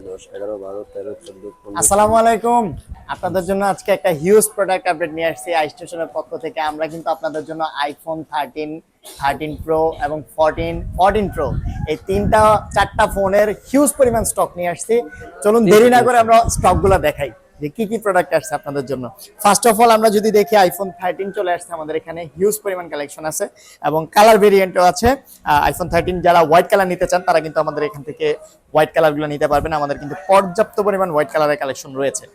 10, 11, 12, 13, 14, 15। আসসালামু আলাইকুম। আপনাদের জন্য আজকে একটা হিউজ প্রোডাক্ট আপডেট নিয়ে আসছি আই স্টেশনের পক্ষ থেকে। আমরা কিন্তু আপনাদের জন্য আইফোন 13, 13 প্রো এবং 14 প্রো এই চারটা ফোনের হিউজ পরিমাণ স্টক নিয়ে আসছি। চলুন দেরি না করে আমরা স্টকগুলো দেখাই যে কি কি প্রোডাক্ট আসছে আপনাদের জন্য। ফার্স্ট অফ অল আমরা যদি দেখি আইফোন 13 চলে আসছে আমাদের এখানে, হিউজ পরিমাণ কালেকশন আছে এবং কালার ভেরিয়েন্টও আছে। আইফোন 13 যারা হোয়াইট কালার নিতে চান তারা কিন্তু আমাদের এখান থেকে হোয়াইট কালারগুলো নিতে পারবেন। আমাদের কিন্তু পর্যাপ্ত পরিমাণ হোয়াইট কালারের কালেকশন রয়েছে,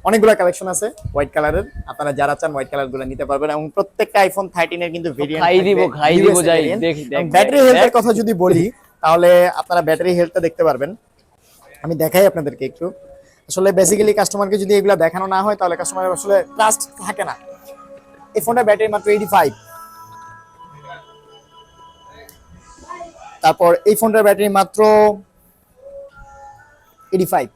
অনেকগুলো কালেকশন আছে হোয়াইট কালারের। আপনারা যারা চান হোয়াইট কালারগুলো নিতে পারবেন এবং প্রত্যেকটা আইফোন 13 এর কিন্তু ভেরিয়েন্ট ব্যাটারি হেলথের কথা যদি বলি তাহলে আপনারা ব্যাটারি হেলথটা দেখতে পারবেন। আমি দেখাই আপনাদেরকে একটু। আসলে বেসিক্যালি কাস্টমারকে যদি এগুলো দেখানো না হয় তাহলে কাস্টমারের আসলে ট্রাস্ট থাকে না। এই ফোনটা ব্যাটারি মাত্র 85। তারপর এই ফোনটার ব্যাটারি মাত্র 85।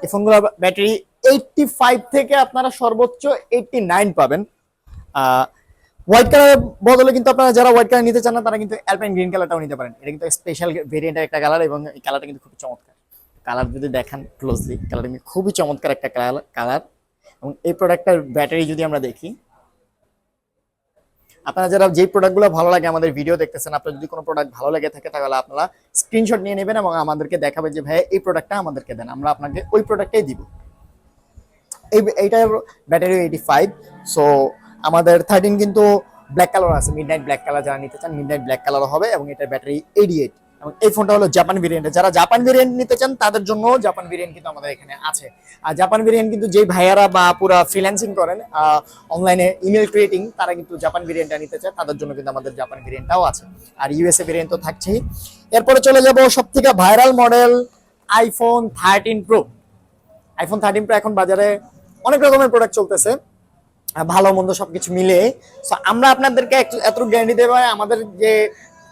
এই ফোনগুলোর ব্যাটারি 85 থেকে আপনারা সর্বোচ্চ 89 পাবেন। হোয়াইট কালারের বদলে কিন্তু আপনারা যারা হোয়াইট কালার নিতে চান না তারা কিন্তু অ্যালপাইন গ্রিন কালারটাও নিতে পারেন। এটা কিন্তু স্পেশাল ভেরিয়েন্টের একটা কালার এবং এই কালারটা কিন্তু খুব চমৎকার। কালার যদি দেখেন ক্লোজলি, কালারটা কিন্তু খুবই চমৎকার একটা কালার। এবং এই প্রোডাক্টটার ব্যাটারি যদি আমরা দেখি, আপনারা যারা যেই প্রোডাক্টগুলো ভালো লাগে আমাদের ভিডিও দেখতেছেন, আপনার যদি কোনো প্রোডাক্ট ভালো লেগে থাকে তাহলে আপনারা স্ক্রিনশট নিয়ে নেবেন এবং আমাদেরকে দেখাবেন যে ভাই এই প্রোডাক্টটা আমাদেরকে দেন, আমরা আপনাকে ওই প্রোডাক্টটাই দিব। এইটার ব্যাটারি 85। সো আমাদের 13 কিন্তু ব্ল্যাক কালার আছে, মিডনাইট ব্ল্যাক কালার যারা নিতে চান মিডনাইট ব্ল্যাক কালারও হবে এবং এটার ব্যাটারি 88। এবং এই ফোনটা হলো জাপান ভেরিয়েন্ট। যারা জাপান ভেরিয়েন্ট নিতে চান তাদের জন্য জাপান ভেরিয়েন্ট কিন্তু আমাদের এখানে আছে। আর জাপান ভেরিয়েন্ট কিন্তু যেই ভাইয়ারা বা পুরা ফ্রিল্যান্সিং করেন অনলাইনে ইমেল ক্রিয়েটিং, তারা কিন্তু জাপান ভেরিয়েন্টটা নিতে চায়, তাদের জন্য কিন্তু আমাদের জাপান ভেরিয়েন্টটাও আছে। আর ইউএসএ ভেরিয়েন্ট তো থাকছেই। এরপরে চলে যাব সবথেকে viral model iPhone 13 pro. IPhone 13 pro এখন বাজারে অনেক রকমের প্রোডাক্ট চলতেছে, ভালো মন্দ সবকিছু মিলে। সো আমরা আপনাদেরকে এতটুকু গ্যারান্টি দেবো, আমাদের যে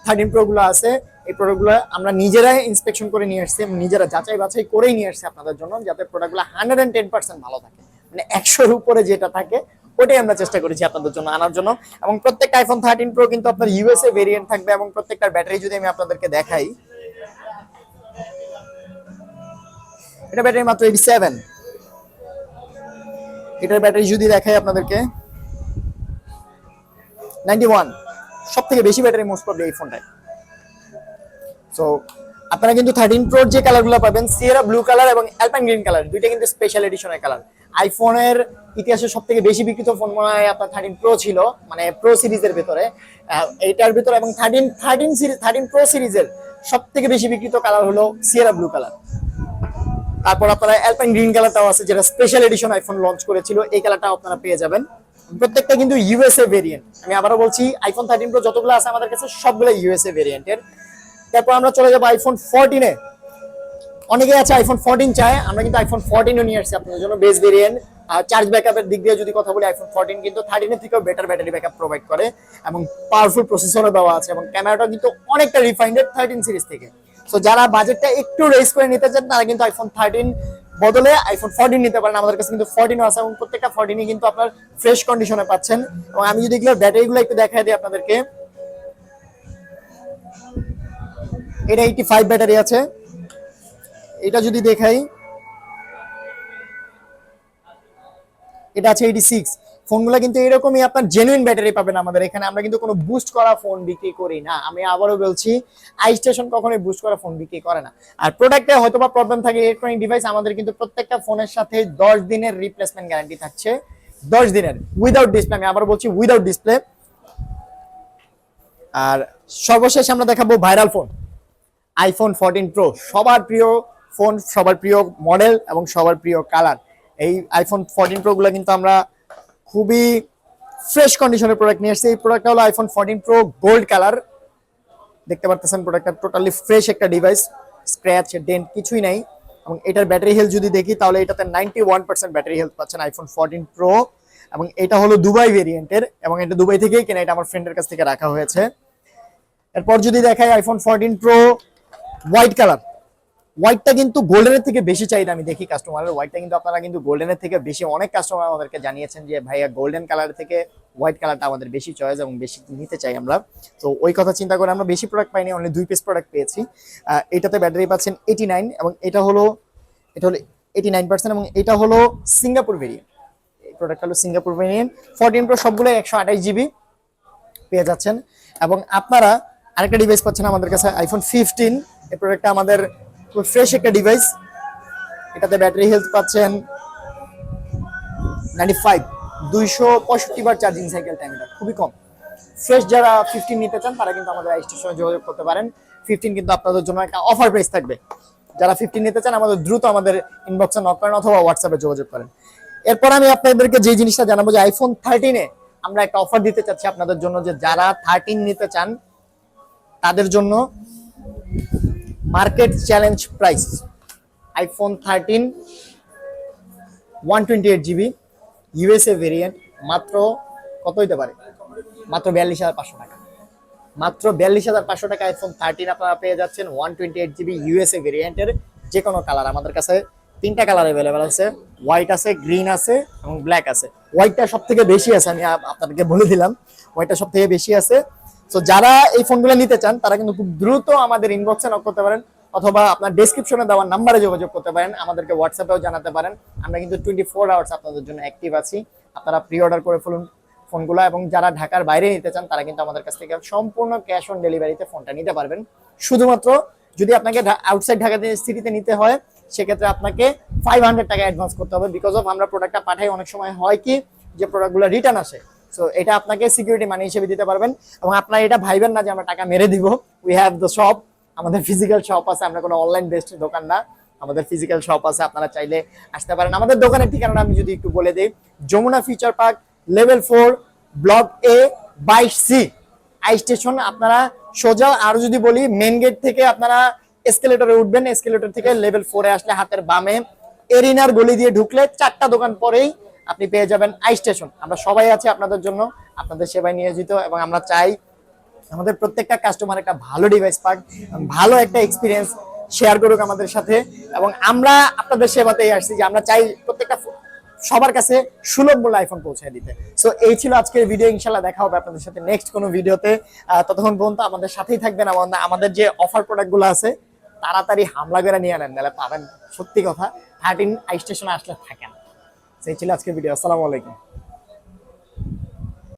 13 প্রো গুলো আছে এই প্রোডাক্টগুলো আমরা নিজেরাই ইন্সপেকশন করে নিয়ে আসছি, নিজেরা যাচাই বাছাই করেই নিয়ে আসছি আপনাদের জন্য, যাতে প্রোডাক্টগুলো 110% ভালো থাকে। মানে 100-র উপরে যেটা থাকে ওটাই আমরা চেষ্টা করেছি আপনাদের জন্য আনার জন্য। এবং প্রত্যেকটা আইফোন 13 প্রো কিন্তু আপনার ইউএসএ ভেরিয়েন্ট থাকবে এবং প্রত্যেকটার ব্যাটারি যদি আমি আপনাদেরকে দেখাই, এটা ব্যাটারি মাত্র 87। এটার ব্যাটারি যদি দেখাই আপনাদেরকে 91। সব থেকে বেশি ব্যাটারি মোস্ট প্রবলি এই ফোনটায়। সো আপনারা কিন্তু 13 প্রোর যে কালারগুলো পাবেন, সিয়েরা ব্লু কালার এবং অ্যালপাইন গ্রিন কালার, দুইটা কিন্তু স্পেশাল এডিশনের কালার। আইফোনের ইতিহাসে সব থেকে বেশি বিক্রিত ফোন মনে হয় আপনার 13 প্রো ছিল, মানে প্রো সিরিজের ভিতরে এইটার ভিতরে। এবং 13 প্রো সিরিজের সব থেকে বেশি বিক্রিত কালার হলো সিয়েরা ব্লু কালার। তারপর আপনারা অ্যালপাইন গ্রিন কালারটাও আছে, যেটা স্পেশাল এডিশন আইফোন লঞ্চ করেছিল, এই কালারটাও আপনারা পেয়ে যাবেন। প্রত্যেকটা কিন্তু ইউএসএ ভেরিয়েন্ট। আমি আবারও বলছি আইফোন 13 প্রো যতগুলো আছে আমাদের কাছে সবগুলো ইউএসএ ভেরিয়েন্টের। তারপর আমরা চলে যাবো আইফোন 14 এ। অনেকে আছে আইফোন 14 চায়, আমরা কিন্তু আইফোন 14 ও নিয়ে আসছি আপনাদের জন্য বেস ভেরিয়েন্ট। আর চার্জ ব্যাকআপের দিক দিয়ে যদি কথা বলি, আইফোন 14 কিন্তু 13 এর থেকেও বেটার ব্যাটারি ব্যাকআপ প্রোভাইড করে এবং পাওয়ারফুল প্রসেসরও দেওয়া আছে এবং ক্যামেরাটা কিন্তু অনেকটা রিফাইন্ডেড 13 সিরিজ থেকে। সো যারা বাজেটটা একটু রেজ করে নিতে চান তারা কিন্তু আইফোন 13 বদলে আইফোন 14 নিতে পারেন। আমাদের কাছে কিন্তু 14 আছে এবং প্রত্যেকটা 14 কিন্তু আপনার ফ্রেশ কন্ডিশনে পাচ্ছেন। এবং আমি যদি এগুলোর ব্যাটারিগুলো একটু দেখাই দিই আপনাদেরকে, এটা 85 ব্যাটারি আছে। এটা যদি দেখাই, এটা আছে 86। ফোনগুলো কিন্তু এরকমই আপনার জেনুইন ব্যাটারি পাবেন আমাদের এখানে। আমরা কিন্তু কোনো বুস্ট করা ফোন বিক্রি করি না। আমি আবারও বলছি, আই স্টেশন কখনোই বুস্ট করা ফোন বিক্রি করে না। আর প্রোডাক্টে হয়তো বা প্রবলেম থাকে, ইলেকট্রনিক ডিভাইস, আমাদের কিন্তু প্রত্যেকটা ফোনের সাথে 10 দিনের রিপ্লেসমেন্ট গ্যারান্টি থাকছে। 10 দিনের উইদাউট ডিসপ্লে, আমি আবার বলছি উইদাউট ডিসপ্লে। আর সর্বশেষ আমরা দেখাবো ভাইরাল ফোন আইফোন 14 প্রো। সবার প্রিয় ফোন, সবার প্রিয় মডেল এবং সবার প্রিয় কালার। এই আইফোন 14 প্রো গুলো কিন্তু আমরা খুবই ফ্রেশ কন্ডিশনের প্রোডাক্ট নিয়ে আসছি। এই প্রোডাক্টটা হলো আইফোন 14 প্রো গোল্ড কালার। দেখতে পারতেছেন প্রোডাক্টটা টোটালি ফ্রেশ একটা ডিভাইস, স্ক্র্যাচ ডেন্ট কিছুই নাই। এবং এটার ব্যাটারি হেলথ যদি দেখি তাহলে এটাতে 91% ব্যাটারি হেলথ পাচ্ছেন আইফোন 14 প্রো। এবং এটা হলো দুবাই ভেরিয়েন্টের এবং এটা দুবাই থেকেই কেনা, এটা আমার ফ্রেন্ডের কাছ থেকে রাখা হয়েছে। এরপর যদি দেখাই আইফোন 14 প্রো হোয়াইট কালার, হোয়াইটটা কিন্তু গোল্ডেনের থেকে বেশি চাহিদা আমি দেখি কাস্টমারের। হোয়াইটটা কিন্তু আপনারা কিন্তু গোল্ডেনের থেকে বেশি, অনেক কাস্টমার আমাদেরকে জানিয়েছেন যে ভাইয়া গোল্ডেন কালার থেকে হোয়াইট কালারটা আমাদের বেশি চয়েস এবং বেশি নিতে চাই আমরা। তো ওই কথা চিন্তা করে আমরা বেশি প্রোডাক্ট পাইনি, অনলি 2 পিস প্রোডাক্ট পেয়েছি। এটাতে ব্যাটারি পাচ্ছেন 89 এবং এটা হলো 89% এবং এটা হলো সিঙ্গাপুর ভেরিয়েন্ট। এই প্রোডাক্টটা হলো সিঙ্গাপুর ভেরিয়েন্ট। 14 Pro সবগুলো 128 জিবি পেয়ে যাচ্ছেন। এবং আপনারা আরেকটা ডিভাইস পাচ্ছেন আমাদের কাছে, আইফোন 15। এই প্রোডাক্টটা আমাদের খুব ফ্রেশ একটা ডিভাইস। এটাতে ব্যাটারি হেলথ পাচ্ছেন 95, 265 বার চার্জিং সাইকেল টাইম, এটা খুবই কম। ফ্রেশ যারা 15 নিতে চান তারা কিন্তু আমাদের আইসটির সঙ্গে যোগাযোগ করতে পারেন। 15 কিন্তু আপনাদের জন্য একটা অফার প্রাইস থাকবে। যারা 15 নিতে চান আমাদের দ্রুত আমাদের ইনবক্সে নক করেন অথবা হোয়াটসঅ্যাপে যোগাযোগ করেন। এরপর আমি আপনাদেরকে যে জিনিসটা জানাবো যে আইফোন 13-এ আমরা একটা অফার দিতে চাচ্ছি আপনাদের জন্য, যে যারা 13 নিতে চান তাদের জন্য market challenge price. IPhone 13 128 GB USA variant মাত্র কত হইতে পারে? মাত্র 42,500 টাকা। মাত্র 42,500 টাকা আইফোন 13 আপনারা পেয়ে যাচ্ছেন 128 জিবি ইউএসএ ভেরিয়েন্টের যে কোনো কালার। আমাদের কাছে 3টা কালার অ্যাভেলেবেল আছে, হোয়াইট আছে, গ্রিন আছে এবং ব্ল্যাক আছে। হোয়াইটটা সব থেকে বেশি আছে, আমি আপনাদেরকে বলে দিলাম হোয়াইটটা সব থেকে বেশি আছে। তো যারা এই ফোনগুলো নিতে চান তারা কিন্তু খুব দ্রুত আমাদের ইনবক্সে নক করতে পারেন অথবা আপনার ডেসক্রিপশনে দেওয়া নাম্বারে যোগাযোগ করতে পারেন, আমাদেরকে হোয়াটসঅ্যাপেও জানাতে পারেন। আমরা কিন্তু 24 আওয়ার্স আপনাদের জন্য অ্যাক্টিভ আছি। আপনারা প্রি অর্ডার করে ফেলুন ফোনগুলো, এবং যারা ঢাকার বাইরে নিতে চান তারা কিন্তু আমাদের কাছ থেকে সম্পূর্ণ ক্যাশ অন ডেলিভারিতে ফোনটা নিতে পারবেন। শুধুমাত্র যদি আপনাকে আউটসাইড ঢাকা সিটিতে নিতে হয় সেক্ষেত্রে আপনাকে 500 টাকা অ্যাডভান্স করতে হবে, বিকজ অফ আমরা প্রোডাক্টটা পাঠাই, অনেক সময় হয় কি যে প্রোডাক্টগুলো রিটার্ন আসে। সো এটা আপনাকে সিকিউরিটি মানি হিসেবে দিতে পারবেন। এবং আপনারা এটা ভাইবেন না যে আমরা টাকা মেরে দিব। উই হ্যাভ দ্য শপ, আমাদের ফিজিক্যাল শপ আছে, আমরা কোনো অনলাইন বেসড দোকান না, আমাদের ফিজিক্যাল শপ আছে, আপনারা চাইলে আসতে পারেন। আমাদের দোকানের ঠিকানাটা আমি যদি একটু বলে দিই, Jamuna future park level 4 block A 22C I station. আপনারা সোজা, আর যদি বলি মেন গেট থেকে আপনারা এসকেলেটরে উঠবেন, এসকেলেটর থেকে লেভেল 4-এ আসলে হাতের বামে এরিনার গলি দিয়ে ঢুকলে 4টা দোকান পরেই আপনি পেয়ে যাবেন আই স্টেশন। আমরা সবাই আছি আপনাদের জন্য, আপনাদের সেবায় নিয়োজিত, এবং আমরা চাই আমাদের প্রত্যেকটা কাস্টমার একটা ভালো ডিভাইস পাক, ভালো একটা এক্সপিরিয়েন্স শেয়ার করুক আমাদের সাথে। এবং আমরা আপনাদের সেবাতেই আসছি যে আমরা চাই প্রত্যেকটা সবার কাছে সুলভ মূল্যে আইফোন পৌঁছে দিতে। সো এই ছিল আজকের ভিডিও। ইনশাল্লাহ দেখা হবে আপনাদের সাথে নেক্সট কোনো ভিডিওতে। ততক্ষণ পর্যন্ত আমাদের সাথেই থাকবেন। আমাদের যে অফার প্রোডাক্টগুলো আছে তাড়াতাড়ি হামলা করে নিয়ে নেন, নাহলে পাবেন সত্যি কথা 13 আই স্টেশনে আসলে থাকেন। সেই ছিল আজকের ভিডিও। আসসালামু আলাইকুম।